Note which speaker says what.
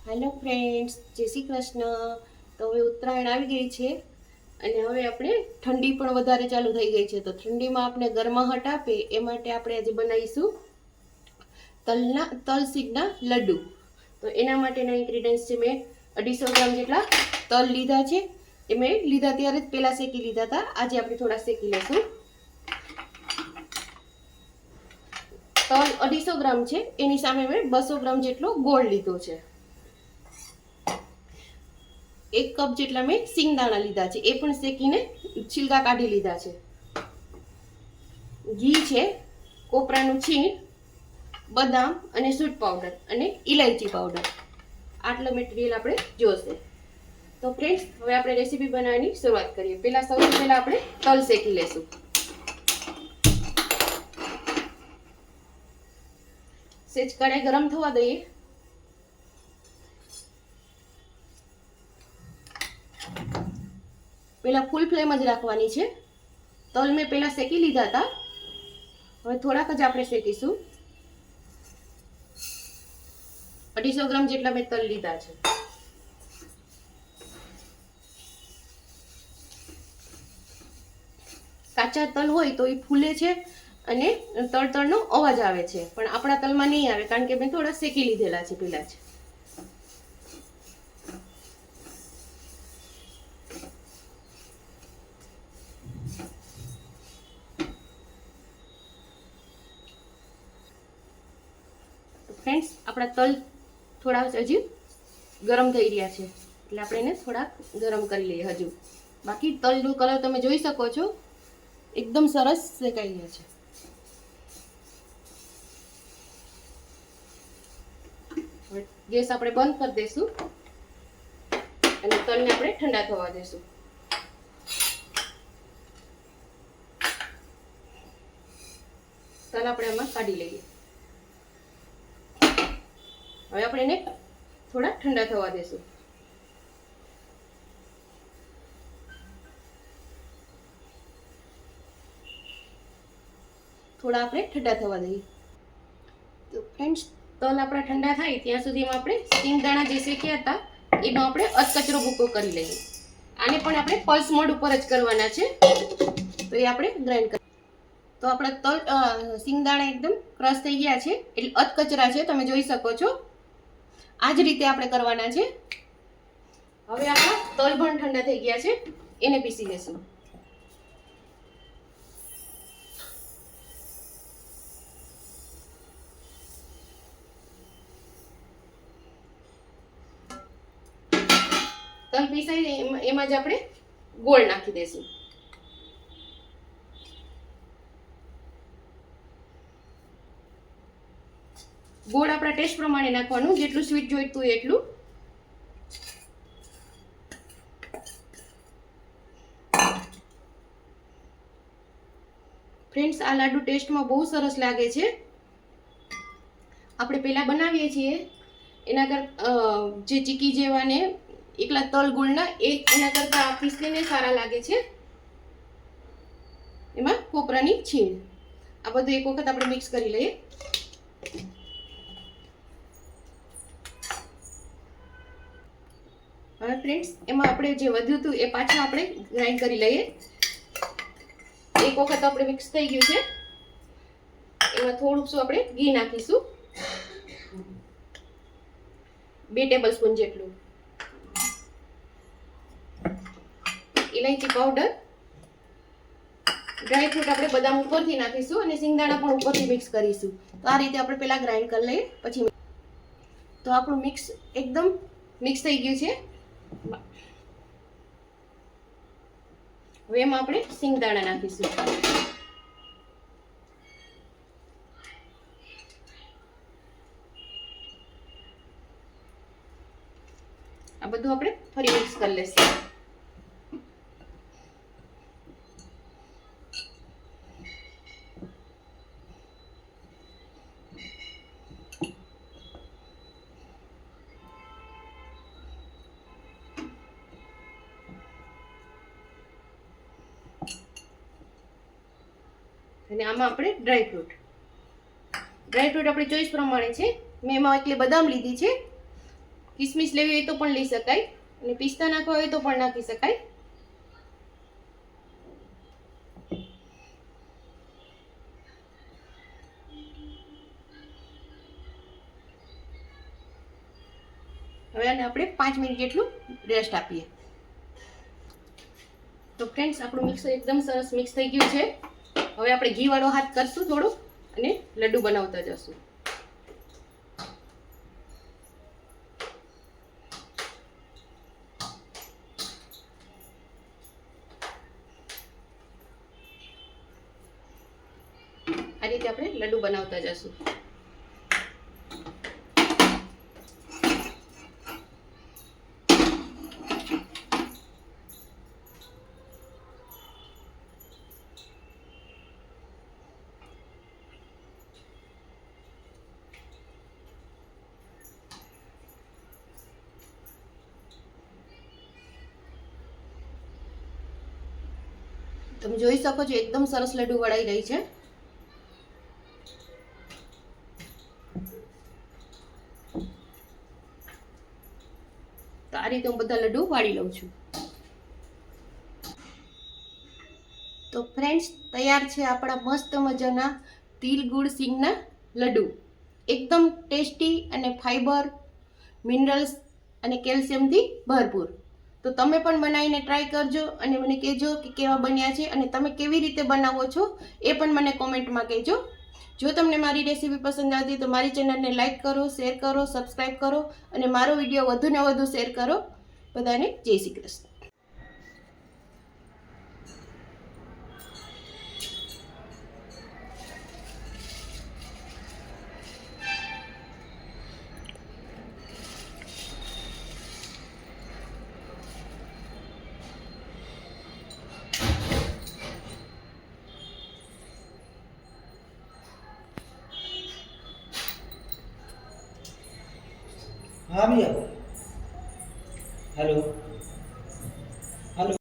Speaker 1: Hello friends, જય શ્રી કૃષ્ણ. તો હવે ઉત્તરાયણ આવી ગઈ છે અને હવે આપણે ઠંડી પણ વધારે ચાલુ થઈ ગઈ છે. તો ઠંડીમાં આપણે ગરમાહટ આપે એ માટે આપણે આજે બનાવીશું તલ સીગના લડ્ડુ. તો એના માટેના ઇન્ગ્રીડિયન્ટ્સ છે, મેં 250 ગ્રામ જેટલા તલ લીધા છે. એ મેં લીધા ત્યારે જ પહેલાં શેકી લીધા હતા. આજે આપણે થોડા શેકી લઈશું. તલ 250 ગ્રામ છે, એની સામે મેં 200 ગ્રામ જેટલો ગોળ લીધો છે. 1 કપ જેટલા મેં સિંગદાણા લીધા છે, એ પણ શેકીને છિલકા કાઢી લીધા છે. ઘી છે, કોપરાનું છીણ, બદામ અને સૂટ પાવડર અને ઇલાયચી પાવડર. આટલું મટીરિયલ આપણે જોશે. તો ફ્રેન્ડ્સ, હવે આપણે રેસીપી બનાવવાની શરૂઆત કરીએ. સૌથી પહેલા આપણે તલ શેકી લેશું. સેજ કઢાઈ ગરમ થવા દઈએ. પેલા ફૂલ ફ્લેમ જ રાખવાની છે. તલ મેં પેલા શેકી લીધા હતા, હવે થોડાક જ આપણે શેકીશું. 250 ગ્રામ જેટલા મેં તલ લીધા છે. કાચા તલ હોય તો એ ફૂલે છે અને તળતળનો અવાજ આવે છે, પણ આપણા તલમાં નહીં આવે, કારણ કે મેં થોડા શેકી લીધેલા છે પેલા જ. ફ્રેન્ડ્સ, આપણા તલ થોડા હજી ગરમ થઈ રહ્યા છે, એટલે આપણે એને થોડા ગરમ કરી લઈએ હજુ. બાકી તલનો કલર તમે જોઈ શકો છો, એકદમ સરસ શેકાઈ ગયા છે. ગેસ આપણે બંધ કરી દઈશું અને તલને આપણે ઠંડા થવા દઈશું. તલ આપણે આમાં કાઢી લઈએ. હવે આપણે એને થોડા ઠંડા થવા દેશું. થોડા આપણે ઠંડા થવા દઈએ. તો ફ્રેન્ડ્સ, તલ આપણા ઠંડા થાય ત્યાં સુધીમાં આપણે સિંગદાણા જે શેક્યા હતા એનો આપણે અધકચરો ભૂકો કરી લઈએ. આને પણ આપણે પલ્સ મોડ ઉપર જ કરવાના છે, તો એ આપણે ગ્રાઇન્ડ કરી. તો આપણા તલ સિંગદાણા એકદમ ક્રશ થઈ ગયા છે, એટલે અધકચરા છે, તમે જોઈ શકો છો. આ જ રીતે આપણે કરવાના છે. હવે આપણા તલ પણ ઠંડા થઈ ગયા છે, એને પીસી લેશું. તલ પીસાઈ એમાં જ આપણે ગોળ નાખી દઈશું. ગોળ આપણા ટેસ્ટ પ્રમાણે નાખવાનું, જેટલું સ્વીટ જોઈતું હોય એટલું. ફ્રેન્ડ્સ, આ લાડુ ટેસ્ટમાં બહુ સરસ લાગે છે. આપણે પહેલા બનાવીએ છીએ એના જે ચીકી જેવા ને એકલા તલ ગોળના એના કરતા આ પીસીને સારા લાગે છે. એમાં કોપરાની છીણ, આ બધું એક વખત આપણે મિક્સ કરી લઈએ. હવે ફ્રેન્ડ્સ, એમાં આપણે જે વધ્યું હતું એ પાછું આપણે ગ્રાઇન્ડ કરી લઈએ. એક વખત આપણે મિક્સ થઈ ગયું છે. એમાં થોડુંક શું આપણે ઘી નાખીશું, 2 ટેબલસ્પૂન જેટલું. ઇલાયચી પાવડર, ડ્રાયફ્રૂટ આપણે બદામ ઉપરથી નાખીશું અને સિંગદાણા પણ ઉપરથી મિક્સ કરીશું. તો આ રીતે આપણે પહેલા ગ્રાઇન્ડ કરી લઈએ, પછી. તો આપણું મિક્સ એકદમ મિક્સ થઈ ગયું છે. હવે એમાં આપણે સિંગદાણા નાખીશું. આ બધું આપણે ફરી મિક્સ કરી લઈશું. અને આમાં આપણે ડ્રાયફ્રૂટ આપણી ચોઈસ પ્રમાણે છે. મેં એમાં એટલી બદામ લીધી છે, કિસમિસ લેવી હોય તો પણ લઈ શકાય અને પિસ્તા નાખવા હોય તો પણ નાખી શકાય. હવે આને આપણે 5 મિનિટ જેટલું રેસ્ટ આપીએ. તો ફ્રેન્ડ્સ આપણું મિક્સર એકદમ સરસ મિક્સ થઈ ગયું છે. હવે આપણે ઘી વાળો હાથ કરશું થોડું અને લડ્ડુ બનાવતા જશું. આ રીતે આપણે લડ્ડુ બનાવતા જશું. તમે જોઈ શકો છો એકદમ સરસ લડ્ડુ વળાઈ રહી છે. તો આ રીતે હું બધા લડ્ડુ વાળી લઉં છું. તો ફ્રેન્ડ્સ તૈયાર છે આપણા મસ્ત મજાના તિલ ગુડ સિંગના લડ્ડુ. એકદમ ટેસ્ટી અને ફાઈબર, મિનરલ્સ અને કેલ્શિયમથી ભરપૂર. તો તમે પણ બનાવીને ટ્રાય કરજો અને મને કહેજો કે કેવા બન્યા છે અને તમે કેવી રીતે બનાવો છો એ પણ મને કોમેન્ટમાં કહેજો. જો તમને મારી રેસીપી પસંદ આવતી તો મારી ચેનલને લાઈક કરો, શેર કરો, સબસ્ક્રાઈબ કરો અને મારો વિડીયો વધુને વધુ શેર કરો. બધાને જય શ્રી કૃષ્ણ.
Speaker 2: हाँ भैया हेलो हेलो